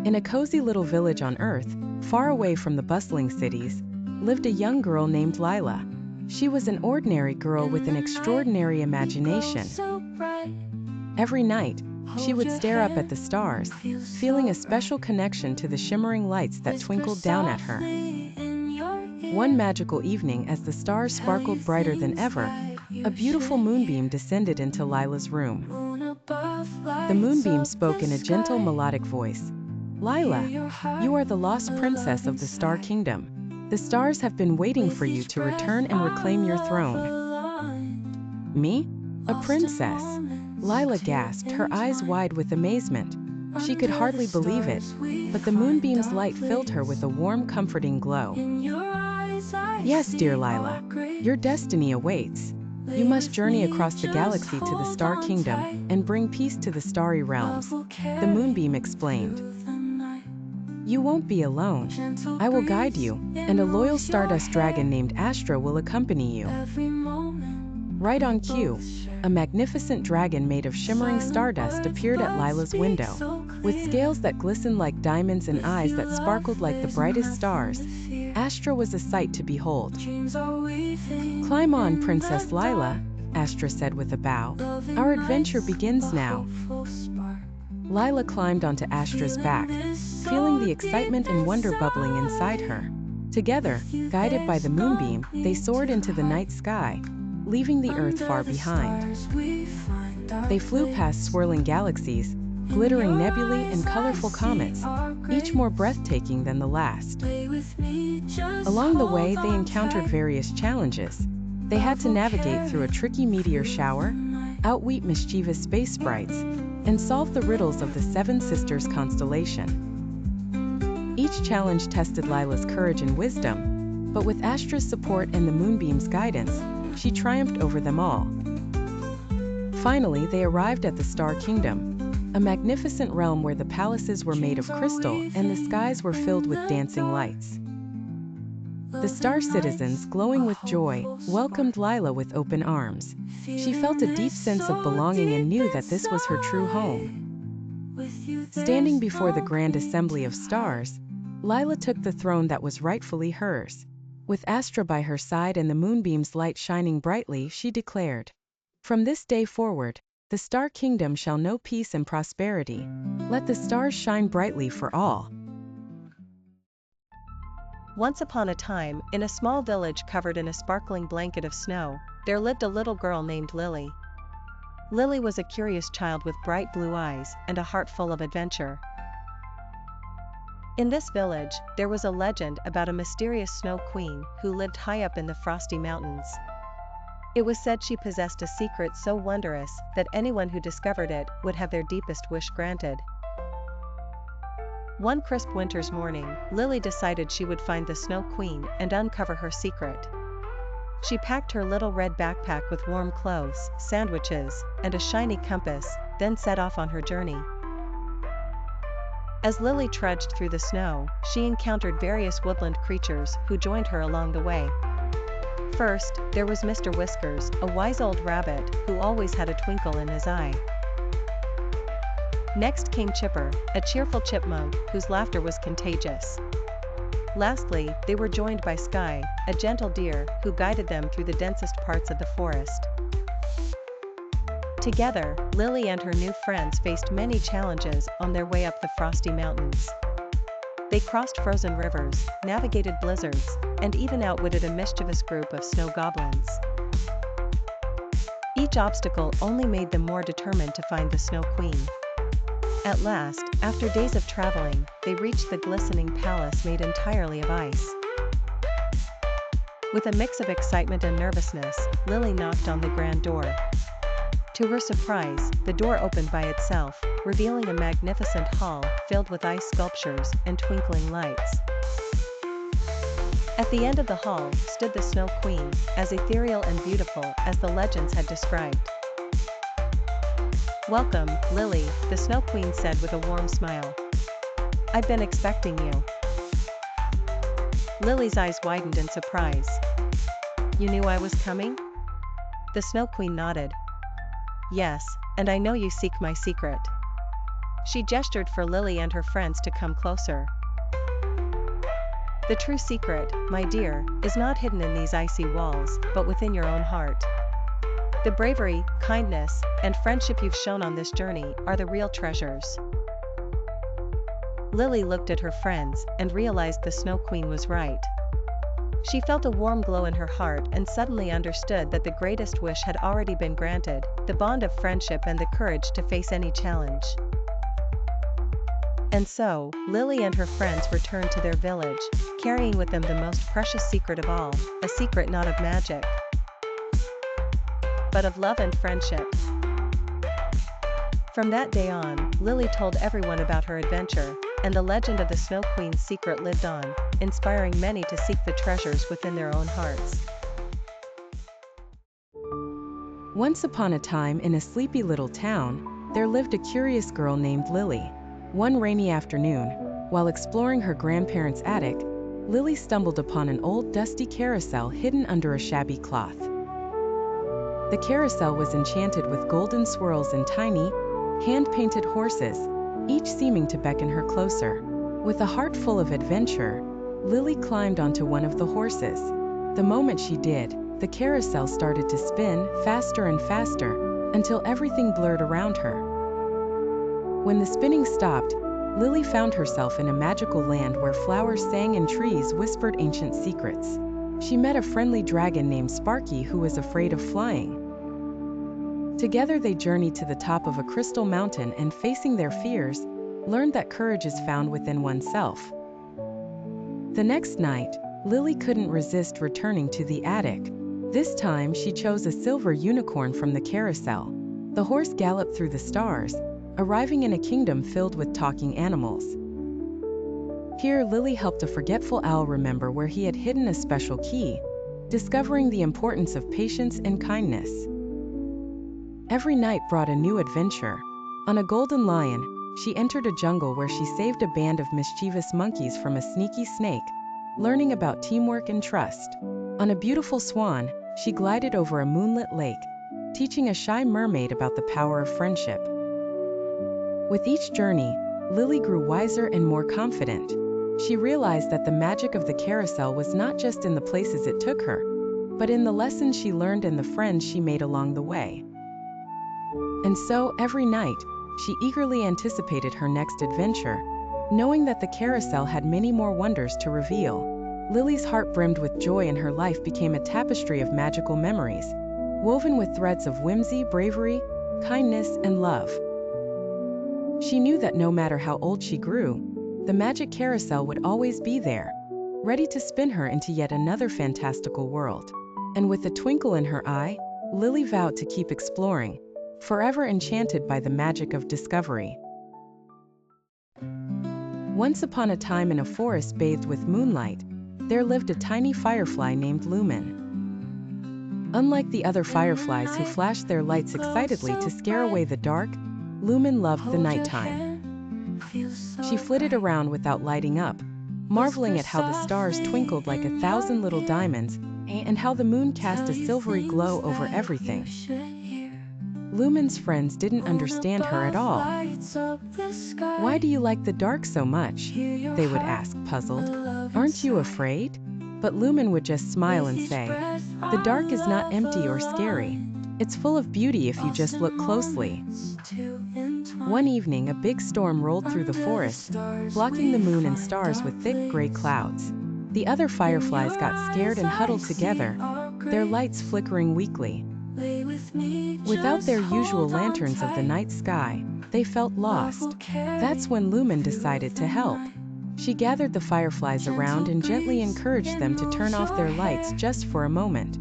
In a cozy little village on Earth, far away from the bustling cities, lived a young girl named Lila. She was an ordinary girl with an extraordinary imagination. Every night, she would stare up at the stars, feeling a special connection to the shimmering lights that twinkled down at her. One magical evening, as the stars sparkled brighter than ever, a beautiful moonbeam descended into Lila's room. The moonbeam spoke in a gentle, melodic voice. "Lila, you are the lost princess of the Star Kingdom. The stars have been waiting for you to return and reclaim your throne." "Me? A princess?" Lila gasped, her eyes wide with amazement. She could hardly believe it, but the moonbeam's light filled her with a warm, comforting glow. "Yes, dear Lila, your destiny awaits. You must journey across the galaxy to the Star Kingdom and bring peace to the starry realms," the moonbeam explained. "You won't be alone. I will guide you, and a loyal stardust dragon named Astra will accompany you." Right on cue, a magnificent dragon made of shimmering stardust appeared at Lila's window. With scales that glistened like diamonds and eyes that sparkled like the brightest stars, Astra was a sight to behold. "Climb on, Princess Lila," Astra said with a bow. "Our adventure begins now." Lila climbed onto Astra's back, feeling the excitement and wonder bubbling inside her. Together, guided by the moonbeam, they soared into the night sky, leaving the Earth far behind. They flew past swirling galaxies, glittering nebulae and colorful comets, each more breathtaking than the last. Along the way, they encountered various challenges. They had to navigate through a tricky meteor shower, outwit mischievous space sprites, and solve the riddles of the Seven Sisters constellation. Each challenge tested Lila's courage and wisdom, but with Astra's support and the moonbeam's guidance, she triumphed over them all. Finally, they arrived at the Star Kingdom, a magnificent realm where the palaces were made of crystal and the skies were filled with dancing lights. The star citizens, glowing with joy, welcomed Lila with open arms. She felt a deep sense of belonging and knew that this was her true home. Standing before the grand assembly of stars, Lila took the throne that was rightfully hers. With Astra by her side and the moonbeam's light shining brightly, she declared, "From this day forward, the Star Kingdom shall know peace and prosperity. Let the stars shine brightly for all." Once upon a time, in a small village covered in a sparkling blanket of snow, there lived a little girl named Lily. Lily was a curious child with bright blue eyes and a heart full of adventure. In this village, there was a legend about a mysterious snow queen who lived high up in the frosty mountains. It was said she possessed a secret so wondrous that anyone who discovered it would have their deepest wish granted. One crisp winter's morning, Lily decided she would find the Snow Queen and uncover her secret. She packed her little red backpack with warm clothes, sandwiches, and a shiny compass, then set off on her journey. As Lily trudged through the snow, she encountered various woodland creatures who joined her along the way. First, there was Mr. Whiskers, a wise old rabbit who always had a twinkle in his eye. Next came Chipper, a cheerful chipmunk whose laughter was contagious. Lastly, they were joined by Sky, a gentle deer who guided them through the densest parts of the forest. Together, Lily and her new friends faced many challenges on their way up the frosty mountains. They crossed frozen rivers, navigated blizzards, and even outwitted a mischievous group of snow goblins. Each obstacle only made them more determined to find the Snow Queen. At last, after days of traveling, they reached the glistening palace made entirely of ice. With a mix of excitement and nervousness, Lily knocked on the grand door. To her surprise, the door opened by itself, revealing a magnificent hall filled with ice sculptures and twinkling lights. At the end of the hall stood the Snow Queen, as ethereal and beautiful as the legends had described. "Welcome, Lily," the Snow Queen said with a warm smile. "I've been expecting you." Lily's eyes widened in surprise. "You knew I was coming?" The Snow Queen nodded. "Yes, and I know you seek my secret." She gestured for Lily and her friends to come closer. The true secret, my dear, is not hidden in these icy walls, but within your own heart. The bravery, kindness, and friendship you've shown on this journey are the real treasures. Lily looked at her friends and realized the Snow Queen was right. She felt a warm glow in her heart and suddenly understood that the greatest wish had already been granted, the bond of friendship and the courage to face any challenge. And so, Lily and her friends returned to their village, carrying with them the most precious secret of all, a secret not of magic, but of love and friendship. From that day on, Lily told everyone about her adventure, and the legend of the Snow Queen's secret lived on, inspiring many to seek the treasures within their own hearts. Once upon a time in a sleepy little town, there lived a curious girl named Lily. One rainy afternoon, while exploring her grandparents' attic, Lily stumbled upon an old dusty carousel hidden under a shabby cloth. The carousel was enchanted with golden swirls and tiny, hand-painted horses, each seeming to beckon her closer. With a heart full of adventure, Lily climbed onto one of the horses. The moment she did, the carousel started to spin faster and faster, until everything blurred around her. When the spinning stopped, Lily found herself in a magical land where flowers sang and trees whispered ancient secrets. She met a friendly dragon named Sparky who was afraid of flying. Together they journeyed to the top of a crystal mountain and, facing their fears, learned that courage is found within oneself. The next night, Lily couldn't resist returning to the attic. This time she chose a silver unicorn from the carousel. The horse galloped through the stars, arriving in a kingdom filled with talking animals. Here Lily helped a forgetful owl remember where he had hidden a special key, discovering the importance of patience and kindness. Every night brought a new adventure. On a golden lion, she entered a jungle where she saved a band of mischievous monkeys from a sneaky snake, learning about teamwork and trust. On a beautiful swan, she glided over a moonlit lake, teaching a shy mermaid about the power of friendship. With each journey, Lily grew wiser and more confident. She realized that the magic of the carousel was not just in the places it took her, but in the lessons she learned and the friends she made along the way. And so, every night, she eagerly anticipated her next adventure, knowing that the carousel had many more wonders to reveal. Lily's heart brimmed with joy and her life became a tapestry of magical memories, woven with threads of whimsy, bravery, kindness, and love. She knew that no matter how old she grew, the magic carousel would always be there, ready to spin her into yet another fantastical world. And with a twinkle in her eye, Lily vowed to keep exploring, forever enchanted by the magic of discovery. Once upon a time in a forest bathed with moonlight, there lived a tiny firefly named Lumen. Unlike the other fireflies who flashed their lights excitedly to scare away the dark, Lumen loved the nighttime. She flitted around without lighting up, marveling at how the stars twinkled like 1,000 little diamonds, and how the moon cast a silvery glow over everything. Lumen's friends didn't understand her at all. "Why do you like the dark so much?" they would ask, puzzled. "Aren't you afraid?" But Lumen would just smile and say, "The dark is not empty or scary. It's full of beauty if you just look closely." One evening, a big storm rolled through the forest, blocking the moon and stars with thick gray clouds. The other fireflies got scared and huddled together, their lights flickering weakly. Without their usual lanterns of the night sky, they felt lost. That's when Lumen decided to help. She gathered the fireflies around and gently encouraged them to turn off their lights just for a moment.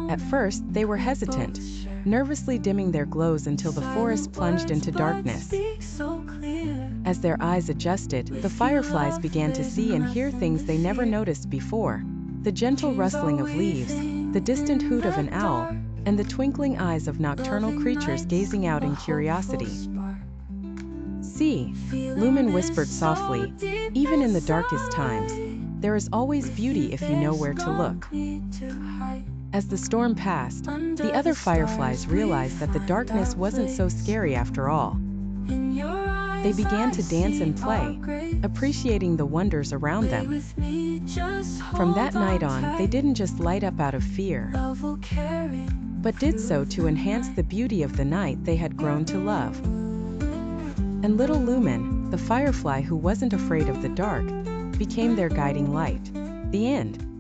At first, they were hesitant, nervously dimming their glows until the forest plunged into darkness. As their eyes adjusted, the fireflies began to see and hear things they never noticed before: the gentle rustling of leaves, the distant hoot of an owl, and the twinkling eyes of nocturnal creatures gazing out in curiosity. "See," Lumen whispered softly, "even in the darkest times, there is always beauty if you know where to look." As the storm passed, the other fireflies realized that the darkness wasn't so scary after all. They began to dance and play, appreciating the wonders around them. From that night on, they didn't just light up out of fear, but did so to enhance the beauty of the night they had grown to love. And little Lumen, the firefly who wasn't afraid of the dark, became their guiding light. The end.